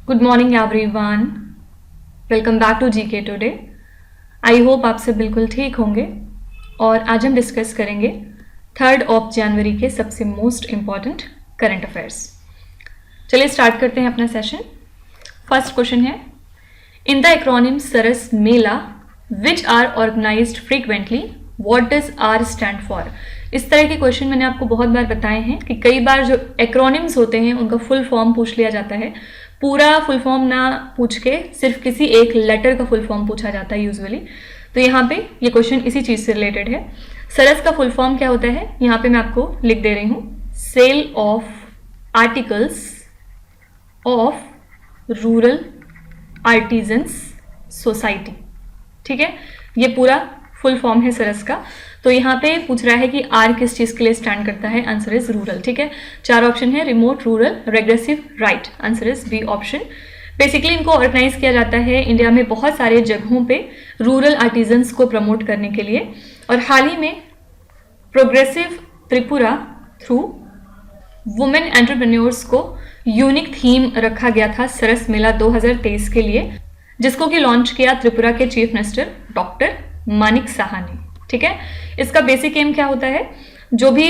Good morning everyone, welcome back to GK today. I hope आप सब बिल्कुल ठीक होंगे और आज हम डिस्कस करेंगे 3 जनवरी के सबसे मोस्ट इम्पॉर्टेंट करंट अफेयर्स। चलिए स्टार्ट करते हैं अपना सेशन। फर्स्ट क्वेश्चन है, in the acronym SARAS mela which are organised frequently, what does R stand for. इस तरह के क्वेश्चन मैंने आपको बहुत बार बताए हैं कि कई बार जो एक्रोनिम्स होते हैं उनका फुल फॉर्म पूछ लिया जाता है, पूरा फुल फॉर्म ना पूछ के सिर्फ किसी एक लेटर का फुल फॉर्म पूछा जाता है यूजुअली। तो यहाँ पे ये क्वेश्चन इसी चीज से रिलेटेड है। सरस का फुल फॉर्म क्या होता है, यहाँ पे मैं आपको लिख दे रही हूँ, sale of articles of rural artisans society. ठीक है, ये पूरा फुल फॉर्म है सरस का। तो यहाँ पे पूछ रहा है कि आर किस चीज के लिए स्टैंड करता है, आंसर इज रूरल। ठीक है, 4 ऑप्शन है, remote, rural, regressive, right. Answer is B option. Basically इनको ऑर्गेनाइज किया जाता है इंडिया में बहुत सारे जगहों पे रूरल आर्टिजन्स को प्रमोट करने के लिए। और हाल ही में progressive Tripura through women entrepreneurs को यूनिक थीम रखा गया था सरस मेला 2023 के लिए, जिसको कि लॉन्च किया त्रिपुरा के chief minister doctor Manik Saha ने। ठीक है, इसका बेसिक एम क्या होता है, जो भी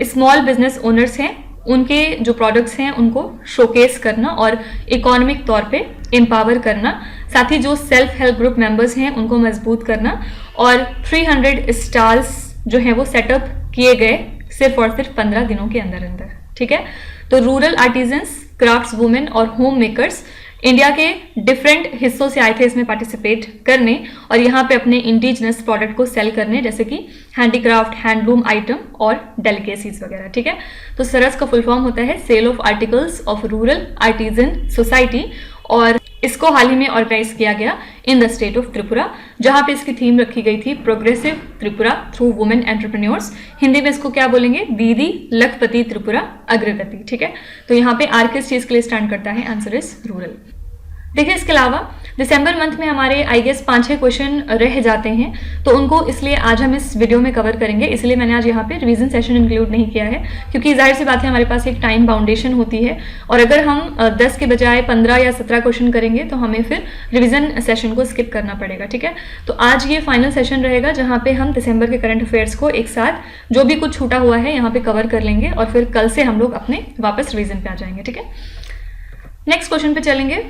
स्मॉल बिजनेस ओनर्स हैं उनके जो प्रोडक्ट्स हैं उनको शोकेस करना और इकोनॉमिक तौर पे एम्पावर करना, साथ ही जो सेल्फ हेल्प ग्रुप मेंबर्स हैं उनको मजबूत करना। और 300 स्टॉल्स जो हैं वो सेटअप किए गए सिर्फ और सिर्फ 15 दिनों के अंदर अंदर। ठीक है, तो रूरल आर्टिजन्स, क्राफ्ट्स वुमेन और होम मेकर्स इंडिया के डिफरेंट हिस्सों से आए थे इसमें पार्टिसिपेट करने और यहाँ पे अपने इंडिजिनस प्रोडक्ट को सेल करने, जैसे कि हैंडीक्राफ्ट, हैंडलूम आइटम और डेलिकेसीज वगैरह। ठीक है, तो सरस का फुल फॉर्म होता है sale of articles of rural artisan society और इसको हाल ही में ऑर्गेनाइज किया गया in the state of Tripura, जहां पे इसकी थीम रखी गई थी progressive Tripura through women entrepreneurs. Hindi में इसको क्या बोलेंगे, दीदी लखपति त्रिपुरा अग्रगति। ठीक है, तो यहाँ पे आर किस चीज के लिए स्टैंड करता है, आंसर इज रूरल। देखिए, इसके अलावा दिसंबर मंथ में हमारे आई गेस 5-6 क्वेश्चन रह जाते हैं, तो उनको इसलिए आज हम इस वीडियो में कवर करेंगे। इसलिए मैंने आज यहाँ पे रिवीजन सेशन इंक्लूड नहीं किया है, क्योंकि जाहिर सी बात है हमारे पास एक टाइम बाउंडेशन होती है और अगर हम 10 के बजाय 15 या 17 क्वेश्चन करेंगे तो हमें फिर रिवीजन सेशन को स्किप करना पड़ेगा। ठीक है, तो आज ये फाइनल सेशन रहेगा जहाँ पे हम दिसंबर के करंट अफेयर्स को एक साथ जो भी कुछ छूटा हुआ है यहाँ पे कवर कर लेंगे और फिर कल से हम लोग अपने वापस रिवीजन पे आ जाएंगे। ठीक है, नेक्स्ट क्वेश्चन पे चलेंगे।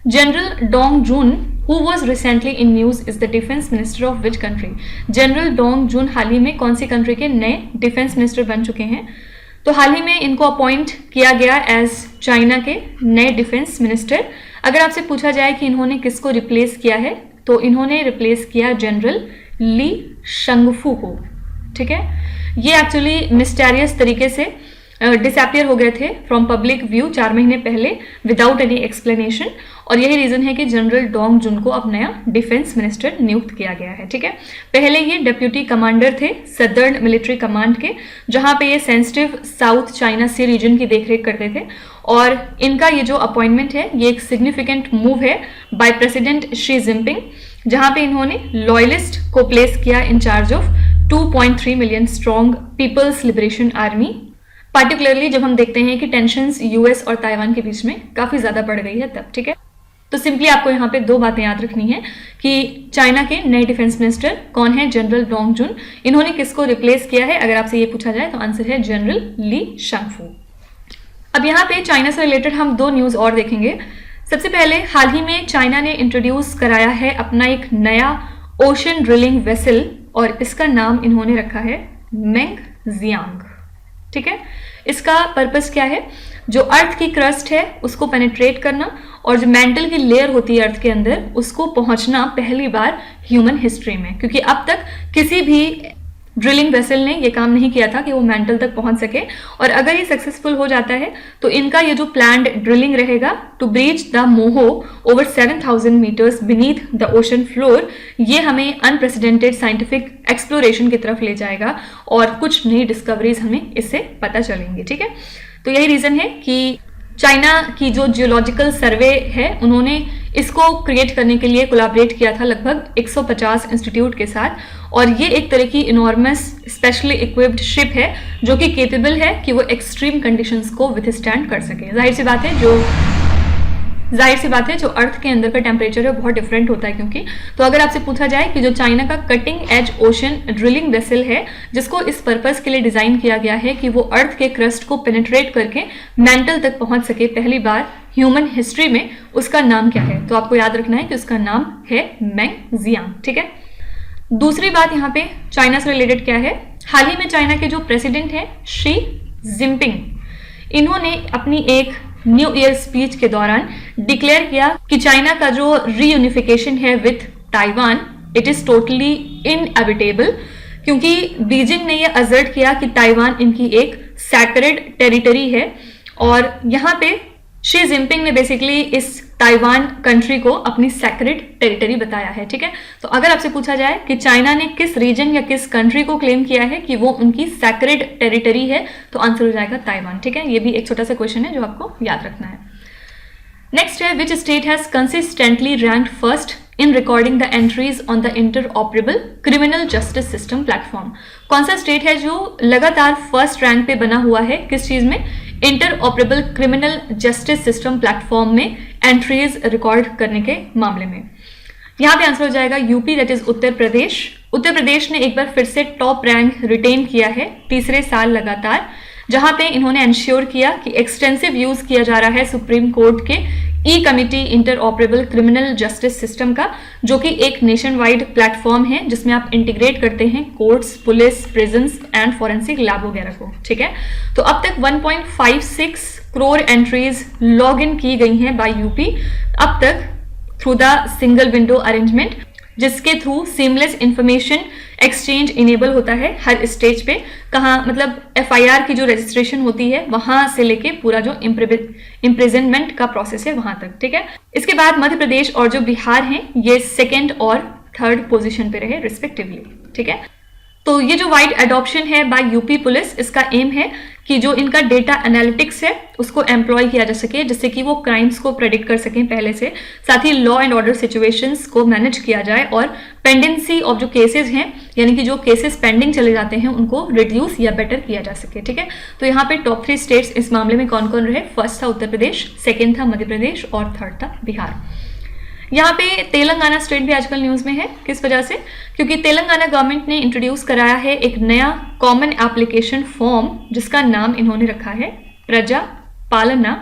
General Dong Jun, who was recently in news, is the defense minister of which country? General Dong Jun हाल ही में कौन सी कंट्री के नए डिफेंस मिनिस्टर बन चुके हैं? तो हाल ही में इनको अपॉइंट किया गया एज चाइना के नए डिफेंस मिनिस्टर। अगर आपसे पूछा जाए कि इन्होंने किसको रिप्लेस किया है, तो इन्होंने रिप्लेस किया जनरल ली शंगफू को। ठीक है, ये एक्चुअली मिस्टेरियस तरीके से डिसअपियर हो गए थे फ्रॉम पब्लिक व्यू 4 महीने पहले विदाउट एनी एक्सप्लेनेशन, और यही रीजन है कि जनरल डोंग जुन को अब नया डिफेंस मिनिस्टर नियुक्त किया गया है। ठीक है, पहले ये डेप्यूटी कमांडर थे सदर्न मिलिट्री कमांड के, जहां पे ये सेंसिटिव साउथ चाइना सी रीजन की देखरेख करते थे। और इनका ये जो अपॉइंटमेंट है ये एक सिग्निफिकेंट मूव है बाय प्रेसिडेंट शी जिनपिंग, जहां पे इन्होंने लॉयलिस्ट को प्लेस किया in charge of 2.3 million strong people's liberation army. Particularly जब हम देखते हैं कि टेंशंस यूएस और ताइवान के बीच में काफी ज्यादा बढ़ गई है तब। ठीक है, तो सिंपली आपको यहाँ पे 2 बातें याद रखनी है कि चाइना के नए डिफेंस मिनिस्टर कौन है, जनरल डोंग जुन। इन्होंने किसको रिप्लेस किया है, अगर आपसे ये पूछा जाए तो आंसर है जनरल ली शंगफू। अब यहाँ पे चाइना से रिलेटेड हम 2 न्यूज और देखेंगे। सबसे पहले हाल ही में चाइना ने इंट्रोड्यूस कराया है अपना एक नया ओशन ड्रिलिंग वेसल और इसका नाम इन्होंने रखा है मेंग जियांग। ठीक है, इसका पर्पस क्या है, जो अर्थ की क्रस्ट है उसको पेनिट्रेट करना और जो मेंटल की लेयर होती है अर्थ के अंदर उसको पहुंचना पहली बार ह्यूमन हिस्ट्री में, क्योंकि अब तक किसी भी ड्रिलिंग वेसल ने ये काम नहीं किया था कि वो मेंटल तक पहुंच सके। और अगर ये सक्सेसफुल हो जाता है तो इनका ये जो प्लान्ड ड्रिलिंग रहेगा to breach the Moho over 7000 metres beneath the ocean floor, ये हमें अनप्रेसिडेंटेड साइंटिफिक एक्सप्लोरेशन की तरफ ले जाएगा और कुछ नई डिस्कवरीज हमें इससे पता चलेंगी। ठीक है, तो यही रीजन है कि चाइना की जो जियोलॉजिकल सर्वे है उन्होंने इसको क्रिएट करने के लिए कोलैबोरेट किया था लगभग 150 इंस्टीट्यूट के साथ, और ये एक तरह की इनॉर्मस स्पेशली इक्विप्ड शिप है जो कि केपेबल है कि वो एक्सट्रीम कंडीशंस को विथस्टैंड कर सके। जाहिर सी बात है जो जाहिर सी बात है जो अर्थ के अंदर का टेम्परेचर है बहुत डिफरेंट होता है क्योंकि। तो अगर आपसे पूछा जाए कि जो चाइना का cutting edge ocean drilling vessel है जिसको इस पर्पस के लिए डिजाइन किया गया है कि वो अर्थ के क्रस्ट को पेनिट्रेट करके मैंटल तक पहुंच सके पहली बार ह्यूमन हिस्ट्री में, उसका नाम क्या है? तो आपको याद रखना है कि उसका नाम है मेंग जियांग। ठीक है, दूसरी बात यहाँ पे चाइना से रिलेटेड क्या है, हाल ही में चाइना के जो प्रेसिडेंट हैं शी जिनपिंग, इन्होंने अपनी एक न्यू ईयर स्पीच के दौरान डिक्लेयर किया कि चाइना का जो रीयूनिफिकेशन है with Taiwan it is totally inevitable, क्योंकि बीजिंग ने यह असर्ट किया कि ताइवान इनकी एक सैक्रेड टेरिटरी है और यहाँ पे शी जिनपिंग ने बेसिकली इस ताइवान कंट्री को अपनी सैक्रेड टेरिटरी बताया है। ठीक है, तो अगर आपसे पूछा जाए कि चाइना ने किस रीजन या किस कंट्री को क्लेम किया है कि वो उनकी सैक्रेड टेरिटरी है, तो आंसर हो जाएगा ताइवान। ठीक है, ये भी एक छोटा सा क्वेश्चन है जो आपको याद रखना है। नेक्स्ट है, which state has consistently ranked first in recording the entries on the interoperable criminal justice system platform. कौन सा स्टेट है जो लगातार फर्स्ट रैंक पे बना हुआ है, किस चीज में? Interoperable criminal justice system platform में एंट्रीज रिकॉर्ड करने के मामले में। यहाँ पे आंसर हो जाएगा UP, that is Uttar Pradesh. Uttar Pradesh ने एक बार फिर से टॉप रैंक रिटेन किया है तीसरे साल लगातार, जहां पे इन्होंने इंश्योर किया कि एक्सटेंसिव यूज किया जा रहा है सुप्रीम कोर्ट के e committee interoperable criminal justice system का, जो कि एक नेशन वाइड प्लेटफॉर्म है जिसमें आप इंटीग्रेट करते हैं courts, police, prisons and forensic lab वगैरह को। ठीक है, तो अब तक 1.56 करोड़ एंट्रीज लॉग इन की गई हैं बाय यूपी अब तक through the single window arrangement, जिसके through seamless information exchange enable होता है हर स्टेज पे। कहाँ मतलब एफआईआर की जो रजिस्ट्रेशन होती है वहां से लेके पूरा जो इम्प्रिजनमेंट का प्रोसेस है वहां तक। ठीक है, इसके बाद मध्य प्रदेश और जो बिहार हैं ये सेकेंड और थर्ड पोजीशन पे रहे रिस्पेक्टिवली। ठीक है, तो ये जो वाइड एडॉप्शन है बाय यूपी पुलिस, इसका एम है कि जो इनका डेटा एनालिटिक्स है उसको एम्प्लॉय किया जा सके, जिससे कि वो क्राइम्स को प्रेडिक्ट कर सकें पहले से, साथ ही लॉ एंड ऑर्डर सिचुएशंस को मैनेज किया जाए और पेंडेंसी ऑफ जो केसेस हैं, यानी कि जो केसेस पेंडिंग चले जाते हैं उनको रिड्यूस या बेटर किया जा सके। ठीक है, तो यहाँ पे टॉप 3 स्टेट्स इस मामले में कौन कौन रहे? फर्स्ट था उत्तर प्रदेश, सेकेंड था मध्य प्रदेश और थर्ड था बिहार। यहाँ पे तेलंगाना स्टेट भी आजकल न्यूज में है, किस वजह से? क्योंकि तेलंगाना गवर्नमेंट ने इंट्रोड्यूस कराया है एक नया कॉमन एप्लीकेशन फॉर्म जिसका नाम इन्होंने रखा है प्रजा पालना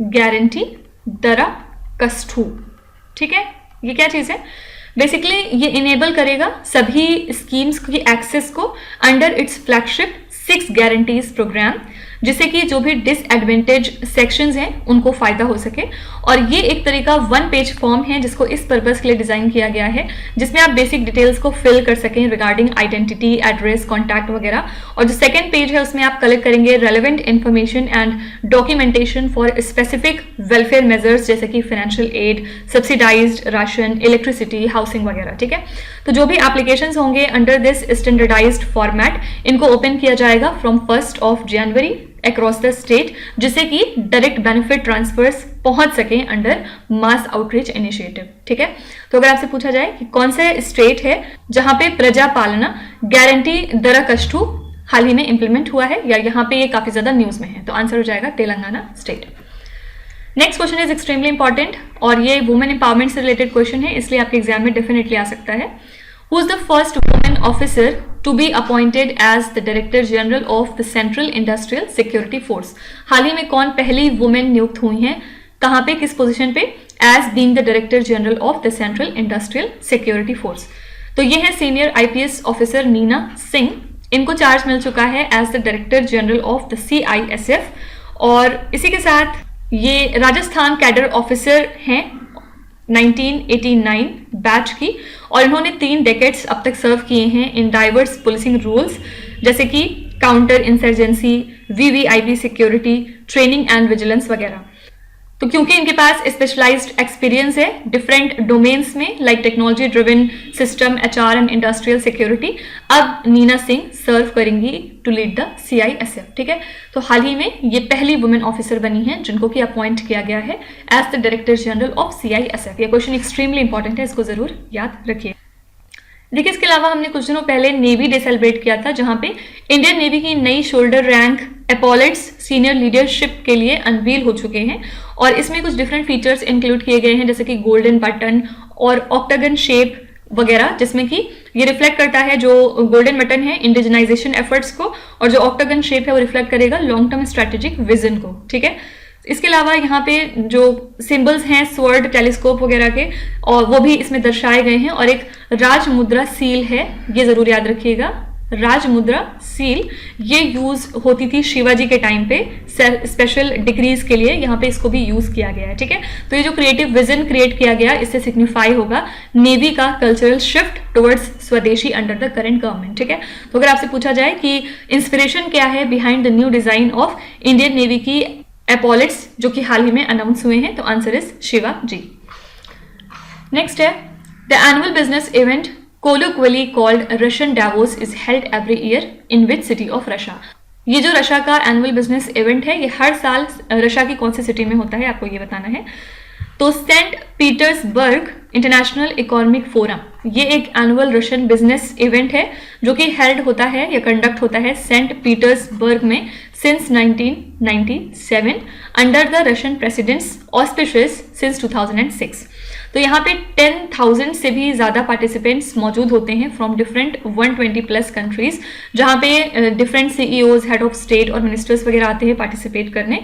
गारंटी दरकष्टू। ठीक है, ये क्या चीज है? बेसिकली ये इनेबल करेगा सभी स्कीम्स की एक्सेस को under its flagship 6 guarantees programme, जिससे कि जो भी डिसएडवांटेज सेक्शंस हैं उनको फायदा हो सके। और ये एक तरीका 1 पेज फॉर्म है जिसको इस पर्पस के लिए डिजाइन किया गया है, जिसमें आप बेसिक डिटेल्स को फिल कर सकें रिगार्डिंग आइडेंटिटी, एड्रेस, कॉन्टैक्ट वगैरह। और जो सेकंड पेज है उसमें आप कलेक्ट करेंगे relevant information and documentation for specific welfare measures, जैसे कि financial aid, subsidised ration, electricity, housing वगैरह। ठीक है, तो जो भी एप्लीकेशंस होंगे अंडर दिस स्टैंडर्डाइज्ड फॉर्मेट, इनको ओपन किया जाएगा from 1 January across the state, जिससे कि डायरेक्ट बेनिफिट ट्रांसफर्स पहुंच सकें अंडर मास आउटरीच इनिशिएटिव। ठीक है, तो अगर आपसे पूछा जाए कि कौन से स्टेट है जहां पे प्रजा पालना गारंटी दरकष्टू हाल ही में इंप्लीमेंट हुआ है या यहाँ पे ये काफी ज्यादा न्यूज में है, तो आंसर हो जाएगा Telangana state. Next question is extremely important और ये वुमेन एम्पावरमेंट से रिलेटेड क्वेश्चन है, इसलिए आपके एग्जाम में डेफिनेटली आ सकता है। Who is the first woman officer to be appointed as the Director General of the Central Industrial Security Force? हाल ही में कौन पहली वुमेन नियुक्त हुई हैं, कहाँ पे, किस पोजीशन पे? As being the Director General of the Central Industrial Security Force. तो ये है senior IPS officer Neena Singh, इनको चार्ज मिल चुका है as the director general of the CISF। और इसी के साथ ये राजस्थान कैडर ऑफिसर हैं 1989 बैच की, और इन्होंने 3 डेकेड्स अब तक सर्व किए हैं इन डाइवर्स पुलिसिंग रूल्स, जैसे कि counter insurgency, VVIP security, training and vigilance वगैरह। तो क्योंकि इनके पास स्पेशलाइज्ड एक्सपीरियंस है डिफरेंट डोमेन्स में like technology driven system, HR and industrial security, अब नीना सिंह सर्व करेंगी टू लीड द CISF। ठीक है, तो हाल ही में ये पहली वुमेन ऑफिसर बनी है जिनको कि अपॉइंट किया गया है as the director general of CISF। ये क्वेश्चन एक्सट्रीमली इंपॉर्टेंट है, इसको जरूर याद रखिए। देखिए, इसके अलावा हमने कुछ दिनों पहले नेवी डे सेलिब्रेट किया था, जहां पे इंडियन नेवी की नई शोल्डर रैंक एपॉलिट्स सीनियर लीडरशिप के लिए अनवील हो चुके हैं और इसमें कुछ डिफरेंट फीचर्स इंक्लूड किए गए हैं, जैसे कि गोल्डन बटन और ऑक्टागन शेप वगैरह, जिसमें कि ये रिफ्लेक्ट करता है, जो गोल्डन बटन है इंडिजिनाइजेशन एफर्ट्स को, और जो ऑक्टागन शेप है वो रिफ्लेक्ट करेगा लॉन्ग टर्म स्ट्रेटेजिक विजन को। ठीक है, इसके अलावा यहाँ पे जो सिंबल्स हैं स्वर्ड, टेलीस्कोप वगैरह के, और वो भी इसमें दर्शाए गए हैं, और एक राज मुद्रा सील है, ये जरूर याद रखिएगा। राज मुद्रा सील ये यूज होती थी शिवाजी के टाइम पे स्पेशल डिक्रीज के लिए, यहाँ पे इसको भी यूज किया गया है। ठीक है, तो ये जो क्रिएटिव विजन क्रिएट किया गया, इससे सिग्निफाई होगा नेवी का कल्चरल शिफ्ट टुवर्ड्स स्वदेशी अंडर द करंट गवर्नमेंट। ठीक है, तो अगर आपसे पूछा जाए कि इंस्पिरेशन क्या है behind the new design of Indian navy की एपॉलिट्स जो कि हाल ही में अनाउंस हुए हैं, तो answer is Shiva ji. Next है the annual business event colloquially called Russian Davos is held every year in which city of Russia? ये जो रशिया का एनुअल बिजनेस इवेंट है, ये हर साल रशिया की कौन सी सिटी में होता है, आपको ये बताना है। तो Saint Petersburg international economic forum, ये एक एनुअल रशियन बिजनेस इवेंट है जो कि हेल्ड होता है या कंडक्ट होता है सेंट पीटर्सबर्ग में since 1997 under the Russian president's auspicious since 2006। तो यहाँ पे 10,000 से भी ज़्यादा पार्टिसिपेंट्स मौजूद होते हैं फ्रॉम डिफरेंट 120 प्लस कंट्रीज, जहाँ पे different CEOs, head of state और मिनिस्टर्स वगैरह आते हैं पार्टिसिपेट करने।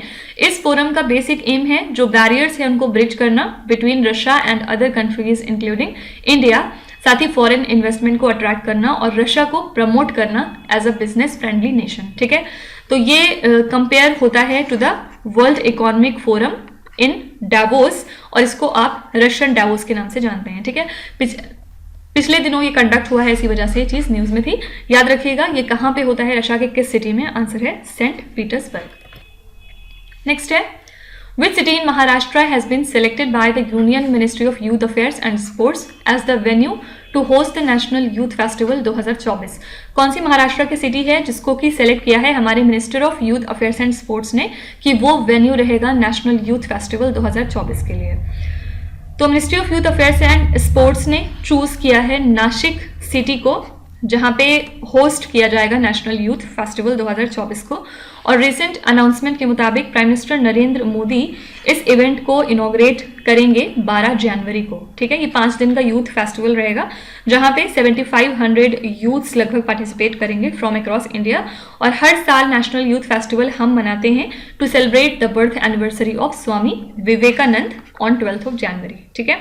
इस फोरम का बेसिक एम है जो बैरियर्स है उनको ब्रिज करना between Russia and other countries including India, साथ ही फॉरेन इन्वेस्टमेंट को अट्रैक्ट करना और रशिया को प्रमोट करना as a business friendly nation. ठीक है, तो ये कंपेयर होता है to the world economic forum in Davos, और इसको आप रशियन डावोस के नाम से जानते हैं। ठीक है, पिछले दिनों ये कंडक्ट हुआ है, इसी वजह से ये चीज न्यूज में थी। याद रखिएगा ये कहां पे होता है, रशिया के किस सिटी में, आंसर है सेंट पीटर्सबर्ग। नेक्स्ट है Which city in Maharashtra has been selected by the Union Ministry of Youth Affairs and Sports as the venue to host the National Youth Festival 2024? कौन सी महाराष्ट्र की city है जिसको कि select किया है हमारे minister of youth affairs and sports ने कि वो वेन्यू रहेगा नेशनल यूथ फेस्टिवल 2024 के लिए? तो ministry of youth affairs and sports ने चूज किया है नासिक सिटी को, जहां पे होस्ट किया जाएगा नेशनल यूथ फेस्टिवल 2024 को। और रिसेंट अनाउंसमेंट के मुताबिक प्राइम मिनिस्टर नरेंद्र मोदी इस इवेंट को इनॉग्रेट करेंगे 12 जनवरी को। ठीक है, ये 5 दिन का यूथ फेस्टिवल रहेगा जहां पे 7500 यूथ्स लगभग पार्टिसिपेट करेंगे फ्रॉम अक्रॉस इंडिया। और हर साल नेशनल यूथ फेस्टिवल हम मनाते हैं to celebrate the birth anniversary of Swami Vivekananda on 12th January. ठीक है,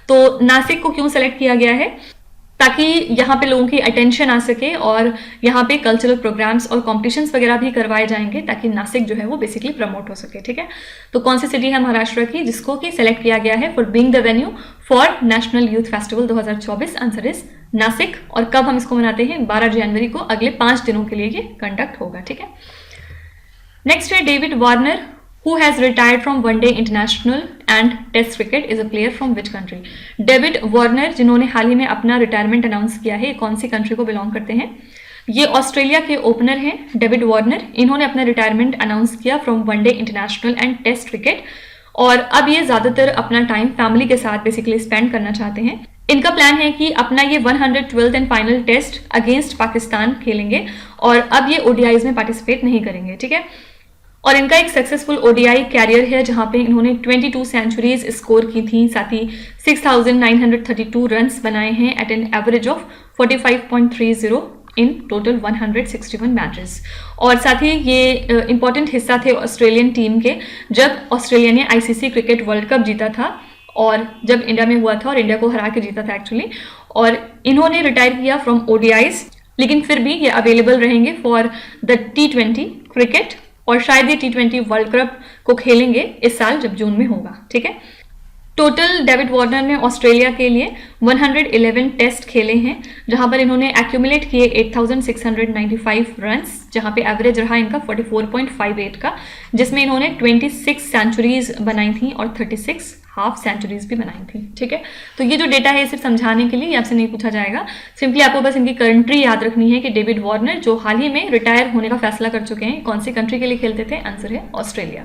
तो नासिक को क्यों सेलेक्ट किया गया है? ताकि यहाँ पे लोगों की अटेंशन आ सके और यहाँ पे कल्चरल प्रोग्राम्स और कॉम्पिटिशन्स वगैरह भी करवाए जाएंगे ताकि नासिक जो है वो बेसिकली प्रमोट हो सके। ठीक है, तो कौन सी सिटी है महाराष्ट्र की जिसको कि सेलेक्ट किया गया है for being the venue for national youth festival 2024? Answer is Nashik. और कब हम इसको मनाते हैं? 12 जनवरी को, अगले 5 दिनों के लिए ये कंडक्ट होगा। ठीक है, नेक्स्ट है David Warner who has retired from one-day international and test cricket is a player from which country? David Warner जिन्होंने हाल ही में अपना रिटायरमेंट अनाउंस किया है, कौन सी कंट्री को बिलोंग करते हैं? ये ऑस्ट्रेलिया के ओपनर हैं डेविड वार्नर। इन्होंने अपना रिटायरमेंट अनाउंस किया from one day international and test cricket, और अब ये ज्यादातर अपना टाइम फैमिली के साथ बेसिकली स्पेंड करना चाहते हैं। इनका प्लान है कि अपना ये 112th and final test against Pakistan खेलेंगे और अब ये ओडीआईज में पार्टिसिपेट नहीं करेंगे। ठीक है, और इनका एक सक्सेसफुल ओडीआई कैरियर है जहां पे इन्होंने 22 सेंचुरीज स्कोर की थी, साथ ही 6932 रन्स बनाए हैं at an average of 45.30 in total 161 matches. और साथ ही ये इंपॉर्टेंट हिस्सा थे ऑस्ट्रेलियन टीम के जब ऑस्ट्रेलिया ने आईसीसी क्रिकेट वर्ल्ड कप जीता था, और जब इंडिया में हुआ था और इंडिया को हरा के जीता था एक्चुअली। और इन्होंने रिटायर किया फ्रॉम ओडीआईज, लेकिन फिर भी ये अवेलेबल रहेंगे फॉर द T20 क्रिकेट, और शायद ये T20 वर्ल्ड कप को खेलेंगे इस साल जब जून में होगा। ठीक है, टोटल डेविड वार्नर ने ऑस्ट्रेलिया के लिए 111 टेस्ट खेले हैं जहां पर इन्होंने एक्यूमुलेट किए 8695 रन्स, जहां पे एवरेज रहा इनका 44.58 का, जिसमें इन्होंने 26 सेंचुरीज बनाई थी और 36 हाफ सेंचुरीज भी बनाई थी। ठीक है, तो ये जो डेटा है सिर्फ समझाने के लिए, ये आपसे नहीं पूछा जाएगा, सिंपली आपको बस इनकी कंट्री याद रखनी है कि डेविड वार्नर जो हाल ही में रिटायर होने का फैसला कर चुके हैं, कौन सी कंट्री के लिए खेलते थे? आंसर है ऑस्ट्रेलिया।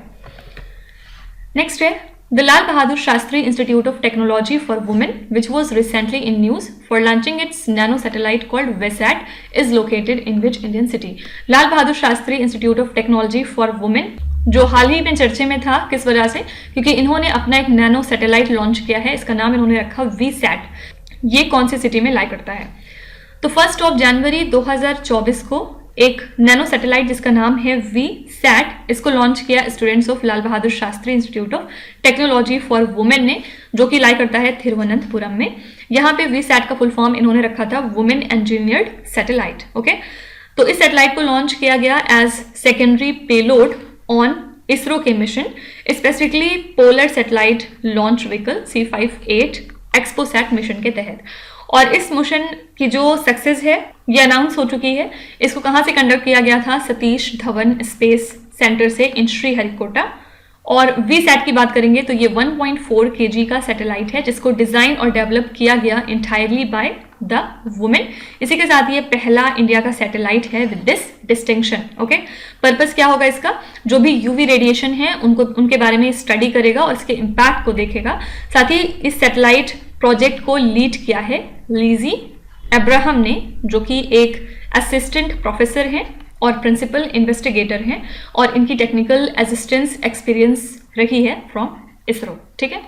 नेक्स्ट है The Lal Bahadur Shastri Institute of Technology for Women, which was recently in news for launching its nano satellite called VSAT, is located in which Indian city? Lal Bahadur Shastri Institute of Technology for Women, जो हाल ही में चर्चे में था, किस वजह से? क्योंकि इन्होंने अपना एक नैनो सैटेलाइट लॉन्च किया है, इसका नाम इन्होंने रखा VSAT। ये कौन सी सिटी में लाई करता है? तो 1 जनवरी 2024 को एक नैनो सैटेलाइट जिसका नाम है VSAT, इसको लॉन्च किया students of Lal Bahadur Shastri institute of technology for women ने, जो कि लाई करता है थिरुवनंतपुरम में। यहाँ पे VSAT का फुल फॉर्म इन्होंने रखा था वुमेन इंजीनियर्ड सैटेलाइट। ओके, तो इस सैटेलाइट को लॉन्च किया गया as secondary payload on ISRO के मिशन, specifically polar satellite launch vehicle C58 XPoSat mission के तहत। और इस मिशन की जो सक्सेस है ये अनाउंस हो चुकी है। इसको कहाँ से कंडक्ट किया गया था? सतीश धवन स्पेस सेंटर से इन श्रीहरिकोटा। और VSAT की बात करेंगे तो ये 1.4 kg का सैटेलाइट है जिसको डिजाइन और डेवलप किया गया इंटायरली बाय द वुमेन। इसी के साथ ये पहला इंडिया का सैटेलाइट है with this distinction. Okay, purpose क्या होगा इसका? जो भी यूवी रेडिएशन है उनके बारे में स्टडी करेगा और इसके इम्पैक्ट को देखेगा। साथ ही इस सैटेलाइट प्रोजेक्ट को लीड किया है लिजी अब्राहम ने, जो कि एक असिस्टेंट प्रोफेसर हैं और प्रिंसिपल इन्वेस्टिगेटर हैं, और इनकी टेक्निकल असिस्टेंस एक्सपीरियंस रही है फ्रॉम इसरो। ठीक है,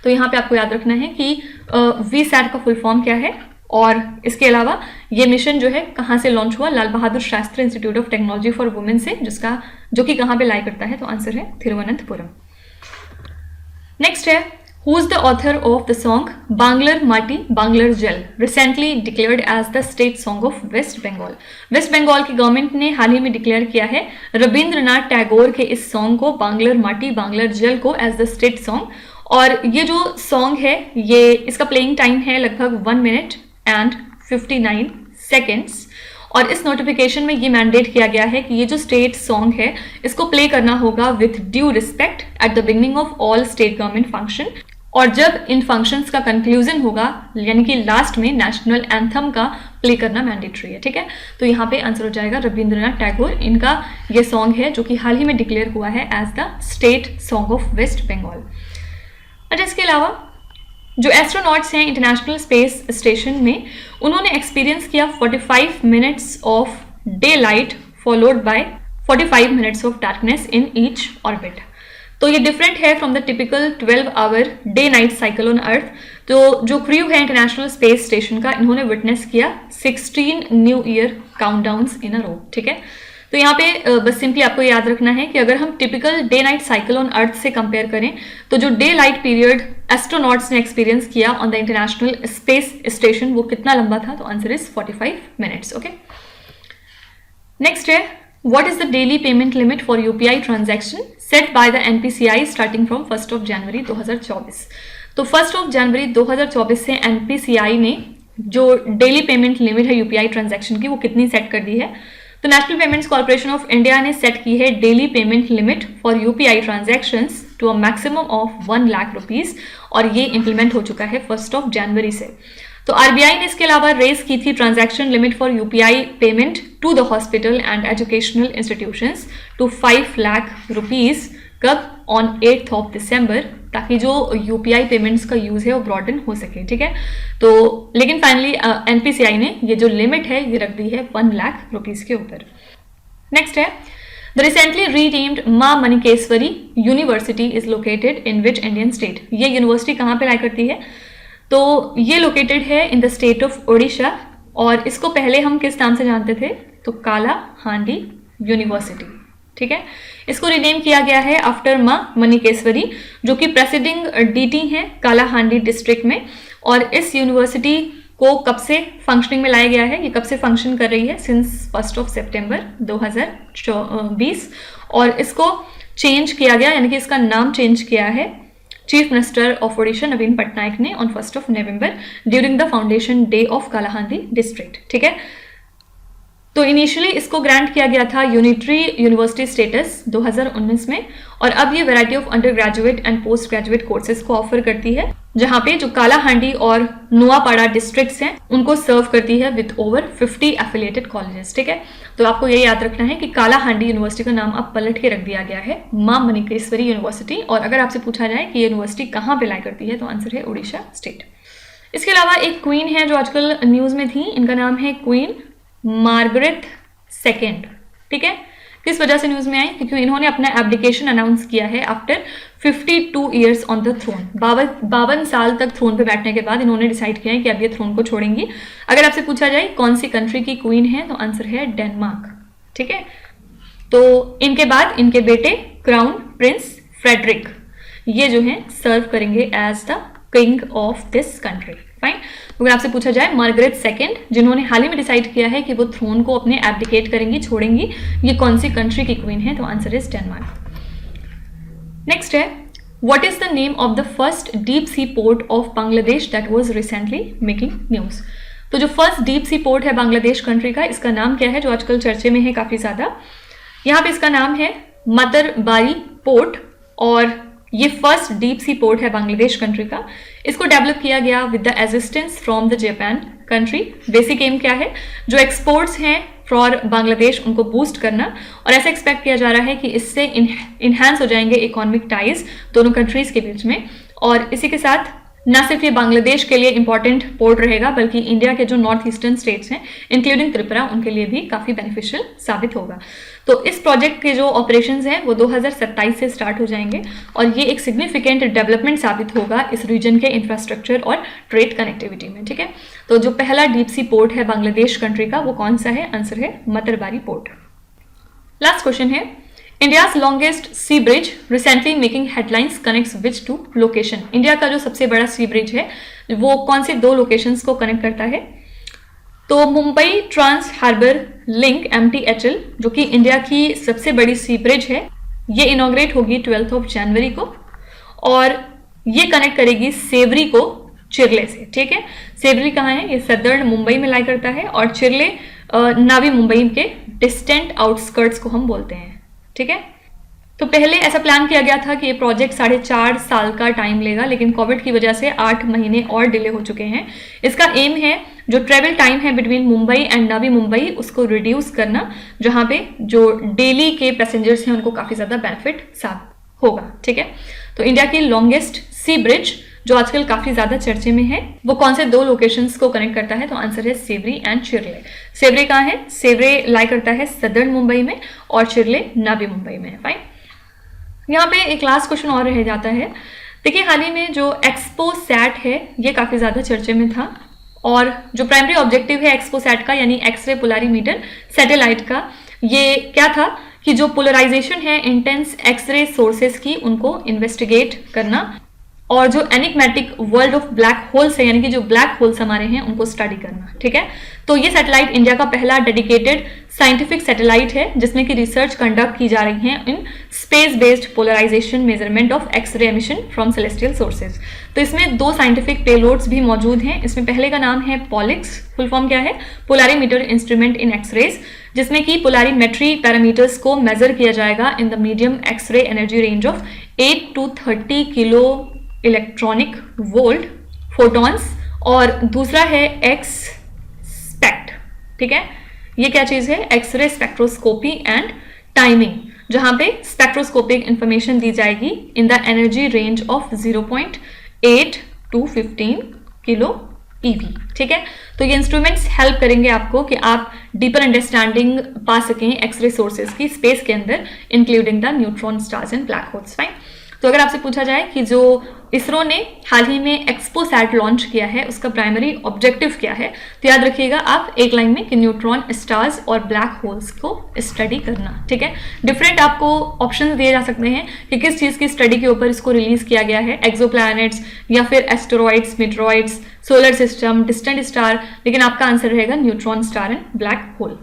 तो यहाँ पे आपको याद रखना है कि VSAT का फुल फॉर्म क्या है, और इसके अलावा ये मिशन जो है कहाँ से लॉन्च हुआ? Lal Bahadur Shastri institute of technology for women से, जो कि कहाँ पे लाई करता है? तो आंसर है थिरुवनंतपुरम। नेक्स्ट है, who is the author of the song Banglar Mati Banglar Jal, recently declared as the state song of West Bengal? West Bengal की गवर्नमेंट ने हाल ही में डिक्लेयर किया है रविंद्रनाथ टैगोर के इस सॉन्ग को, बांग्लर माटी बांग्लर जल को, एज द स्टेट सॉन्ग। और ये जो सॉन्ग है ये इसका प्लेइंग टाइम है लगभग 1 minute and 59 seconds। और इस नोटिफिकेशन में ये मैंडेट किया गया है कि ये जो स्टेट सॉन्ग है इसको प्ले करना होगा with due respect at the beginning of all state government function, और जब इन फंक्शंस का कंक्लूजन होगा यानी कि लास्ट में नेशनल एंथम का प्ले करना मैंडेटरी है। ठीक है, तो यहाँ पे आंसर हो जाएगा रविंद्रनाथ टैगोर, इनका ये सॉन्ग है जो कि हाल ही में डिक्लेयर हुआ है as the state song of West Bengal. अच्छा, इसके अलावा जो एस्ट्रोनॉट्स हैं इंटरनेशनल स्पेस स्टेशन में, उन्होंने एक्सपीरियंस किया 45 minutes of day light followed by 45 minutes of darkness in each orbit. तो ये डिफरेंट है from the typical 12 hour day night cycle on earth. तो जो क्रू है इंटरनेशनल स्पेस स्टेशन का, इन्होंने विटनेस किया 16 न्यू ईयर काउंटडाउन्स इन अ रो। ठीक है, तो यहाँ पे बस सिंपली आपको याद रखना है कि अगर हम typical day night cycle on अर्थ से कंपेयर करें तो जो डे लाइट पीरियड एस्ट्रोनॉट्स ने एक्सपीरियंस किया on the international space station वो कितना लंबा था? तो answer is 45 minutes. Okay, next है, what is the daily payment limit for UPI transaction set by the NPCI starting from 1 जनवरी 2024? तो 1 जनवरी 2024 से NPCI ने जो डेली पेमेंट लिमिट है UPI ट्रांजैक्शन की वो कितनी सेट कर दी है? तो national payments corporation of India ने सेट की है daily payment limit for UPI transactions to a maximum of 1 lakh rupees, और ये इंप्लीमेंट हो चुका है 1 जनवरी से। तो RBI ने इसके अलावा रेज की थी transaction limit for UPI payment to the hospital and educational institutions to 5 lakh rupees, कब? ऑन 8 दिसंबर, ताकि जो UPI पेमेंट्स का यूज है वो ब्रॉडन हो सके। ठीक है, तो लेकिन फाइनली NPCI ने ये जो लिमिट है ये रख दी है 1 लाख रुपीज के ऊपर। नेक्स्ट है, the recently renamed Maa Manikeshwari university is located in which Indian state? ये यूनिवर्सिटी कहाँ पे लाई करती है? तो ये लोकेटेड है in the state of Odisha, और इसको पहले हम किस नाम से जानते थे? तो काला हांडी यूनिवर्सिटी। ठीक है, इसको रिनेम किया गया है आफ्टर मां मणिकेश्वरी, जो कि प्रेसिडिंग DT है काला हांडी डिस्ट्रिक्ट में। और इस यूनिवर्सिटी को कब से फंक्शनिंग में लाया गया है? ये कब से फंक्शन कर रही है? सिंस 1 सितंबर 2020, और इसको चेंज किया गया, यानी कि इसका नाम चेंज किया है चीफ मिनिस्टर ऑफ ओडिशा नवीन पटनायक ने on 1 November during the foundation day of Kalahandi district. ठीक है, तो इनिशियली इसको ग्रांट किया गया था यूनिटरी यूनिवर्सिटी स्टेटस 2019 में, और अब ये variety of under graduate and post graduate courses को ऑफर करती है। जहां पे जो कालाहांडी और नुआपाड़ा डिस्ट्रिक्ट्स हैं उनको सर्व करती है विद ओवर 50 एफिलिएटेड कॉलेजेस। ठीक है, तो आपको ये याद रखना है कि कालाहांडी यूनिवर्सिटी का नाम अब पलट के रख दिया गया है मां मणिकेश्वरी यूनिवर्सिटी। और अगर आपसे पूछा जाए कि ये यूनिवर्सिटी कहाँ पे लाई करती है तो आंसर है उड़ीसा स्टेट। इसके अलावा एक क्वीन है जो आजकल न्यूज में थी, इनका नाम है क्वीन मार्गरेट सेकेंड। ठीक है, किस वजह से न्यूज में आई? क्योंकि इन्होंने अपना एब्डिकेशन अनाउंस किया है after 52 years on the throne. 52 साल तक थ्रोन पे बैठने के बाद इन्होंने डिसाइड किया है कि अब ये थ्रोन को छोड़ेंगी। अगर आपसे पूछा जाए कौन सी कंट्री की क्वीन है तो आंसर है डेनमार्क। ठीक है, तो इनके बाद इनके बेटे क्राउन प्रिंस फ्रेडरिक ये जो है सर्व करेंगे as the king of this country. Fine, अगर आपसे पूछा जाए मार्गरेट सेकेंड जिन्होंने हाल ही में डिसाइड किया है कि वो थ्रोन को अपने एब्डिकेट करेंगी, छोड़ेंगी, ये कौन सी कंट्री की क्वीन है तो आंसर इज डेनमार्क। नेक्स्ट है what is the name of the first deep sea port of Bangladesh that was recently making news. तो जो फर्स्ट डीप सी पोर्ट है बांग्लादेश कंट्री का, इसका नाम क्या है जो आजकल चर्चे में है काफी ज्यादा? यहाँ पे इसका नाम है मतरबारी पोर्ट और ये फर्स्ट डीप सी पोर्ट है बांग्लादेश कंट्री का। इसको डेवलप किया गया with the assistance from the Japan country. Basic aim क्या है? जो एक्सपोर्ट्स हैं फॉर बांग्लादेश उनको बूस्ट करना, और ऐसा एक्सपेक्ट किया जा रहा है कि इससे इन्हांस हो जाएंगे इकोनॉमिक टाइज दोनों कंट्रीज के बीच में। और इसी के साथ न सिर्फ ये बांग्लादेश के लिए इंपॉर्टेंट पोर्ट रहेगा बल्कि इंडिया के जो नॉर्थ ईस्टर्न स्टेट्स हैं इंक्लूडिंग त्रिपुरा उनके लिए भी काफी बेनिफिशियल साबित होगा। तो इस प्रोजेक्ट के जो ऑपरेशंस हैं वो 2027 से स्टार्ट हो जाएंगे और ये एक सिग्निफिकेंट डेवलपमेंट साबित होगा इस रीजन के इंफ्रास्ट्रक्चर और ट्रेड कनेक्टिविटी में। ठीक है, तो जो पहला डीप सी पोर्ट है बांग्लादेश कंट्री का वो कौन सा है? आंसर है मतरबारी पोर्ट। लास्ट क्वेश्चन है India's longest sea bridge recently making headlines connects which two location. India का जो सबसे बड़ा सी ब्रिज है वो कौन से दो लोकेशंस को कनेक्ट करता है? तो Mumbai trans harbour link MTHL जो कि इंडिया की सबसे बड़ी सी ब्रिज है, ये इनॉग्रेट होगी 12 जनवरी को और ये कनेक्ट करेगी सेवरी को चिरले से। ठीक है, सेवरी कहाँ है? ये सदर्न मुंबई में लाई करता है और चिरले नावी मुंबई के डिस्टेंट आउटस्कर्ट्स को हम बोलते हैं। ठीक है, तो पहले ऐसा प्लान किया गया था कि ये प्रोजेक्ट 4.5 साल का टाइम लेगा, लेकिन कोविड की वजह से 8 महीने और डिले हो चुके हैं। इसका एम है जो ट्रेवल टाइम है बिटवीन मुंबई एंड नवी मुंबई उसको रिड्यूस करना, जहां पे जो डेली के पैसेंजर्स हैं उनको काफी ज्यादा बेनिफिट साबित होगा। ठीक है, तो इंडिया की लॉन्गेस्ट सी ब्रिज जो आजकल काफी ज्यादा चर्चे में है वो कौन से दो लोकेशंस को कनेक्ट करता है? तो आंसर है सेवरी एंड चिरले। सेवरी कहाँ है? सेवरे लाई करता है सदर्न मुंबई में और चिरले नवी मुंबई में। फाइन, यहाँ पे एक लास्ट क्वेश्चन और रह जाता है। देखिए हाल ही में जो एक्सपो सैट है ये काफी ज्यादा चर्चे में था और जो प्राइमरी ऑब्जेक्टिव है एक्सपो सैट का यानी एक्सरे पोलारीमीटर सैटेलाइट का, ये क्या था कि जो पोलराइजेशन है इंटेंस एक्सरे सोर्सेस की उनको इन्वेस्टिगेट करना और जो enigmatic world of black holes है यानी कि जो ब्लैक होल्स हमारे हैं उनको स्टडी करना। ठीक है, तो ये सैटेलाइट इंडिया का पहला डेडिकेटेड साइंटिफिक सैटेलाइट है जिसमें कि रिसर्च कंडक्ट की जा रही है in space based polarization measurement of x ray emission from celestial sources. तो इसमें 2 साइंटिफिक पेलोड्स भी मौजूद हैं। इसमें पहले का नाम है पॉलिक्स, फुल फॉर्म क्या है? पोलारीमीटर इंस्ट्रूमेंट इन एक्सरेज, जिसमें कि पोलारीमेट्री पैरामीटर्स को मेजर किया जाएगा in the medium x ray energy range of 8 to 30 kilo electronic volt photons. और दूसरा है एक्स स्पेक्ट। ठीक है, ये क्या चीज है? एक्सरे स्पेक्ट्रोस्कोपी एंड टाइमिंग, जहां पे स्पेक्ट्रोस्कोपिक इंफॉर्मेशन दी जाएगी in the energy range of 0.8 to 15 kilo EV। ठीक है, तो ये इंस्ट्रूमेंट्स हेल्प करेंगे आपको कि आप डीपर अंडरस्टैंडिंग पा सकें एक्सरे सोर्सेज की स्पेस के अंदर including the neutron stars and black holes. Fine, तो अगर आपसे पूछा जाए कि जो इसरो ने हाल ही में एक्सपो सैट लॉन्च किया है उसका प्राइमरी ऑब्जेक्टिव क्या है, तो याद रखिएगा आप एक लाइन में कि न्यूट्रॉन स्टार्स और ब्लैक होल्स को स्टडी करना। ठीक है, डिफरेंट आपको ऑप्शंस दिए जा सकते हैं कि किस चीज़ की स्टडी के ऊपर इसको रिलीज किया गया है, एक्सोप्लैनेट्स या फिर asteroids, meteoroids, solar system, distant star, लेकिन आपका आंसर रहेगा neutron star and black hole.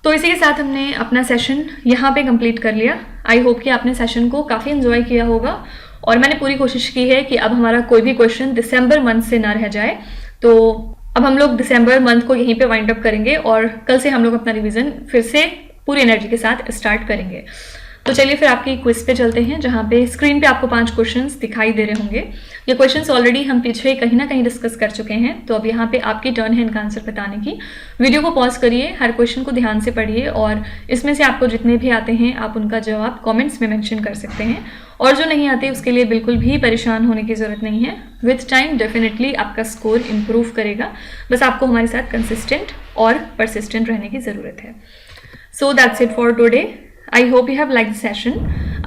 तो इसी के साथ हमने अपना सेशन यहाँ पे कंप्लीट कर लिया। आई होप कि आपने सेशन को काफ़ी एंजॉय किया होगा और मैंने पूरी कोशिश की है कि अब हमारा कोई भी क्वेश्चन दिसंबर मंथ से ना रह जाए। तो अब हम लोग दिसंबर मंथ को यहीं पे वाइंड अप करेंगे और कल से हम लोग अपना रिवीजन फिर से पूरी एनर्जी के साथ स्टार्ट करेंगे। तो चलिए फिर आपकी क्विज पे चलते हैं, जहाँ पे स्क्रीन पे आपको 5 क्वेश्चंस दिखाई दे रहे होंगे। ये क्वेश्चंस ऑलरेडी हम पीछे कहीं ना कहीं डिस्कस कर चुके हैं, तो अब यहाँ पे आपकी टर्न है इनका आंसर बताने की। वीडियो को पॉज करिए, हर क्वेश्चन को ध्यान से पढ़िए और इसमें से आपको जितने भी आते हैं आप उनका जवाब कॉमेंट्स में मैंशन कर सकते हैं, और जो नहीं आते उसके लिए बिल्कुल भी परेशान होने की ज़रूरत नहीं है। विथ टाइम डेफिनेटली आपका स्कोर इम्प्रूव करेगा, बस आपको हमारे साथ कंसिस्टेंट और परसिस्टेंट रहने की ज़रूरत है। So that's it for today. I hope you have like the session.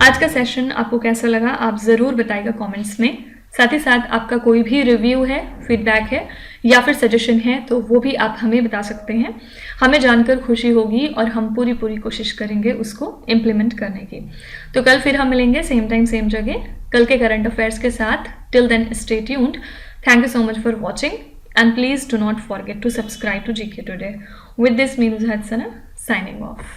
आज का सेशन आपको कैसा लगा आप ज़रूर बताइएगा कमेंट्स में। साथ ही साथ आपका कोई भी रिव्यू है, फीडबैक है या फिर सजेशन है तो वो भी आप हमें बता सकते हैं। हमें जानकर खुशी होगी और हम पूरी कोशिश करेंगे उसको इम्प्लीमेंट करने की। तो कल फिर हम मिलेंगे सेम टाइम सेम जगह, कल के करंट अफेयर्स के साथ। Till then stay tuned. Thank you so much for watching and please do not forget to subscribe to GK Today. With this, me Nuzhat Sana signing off.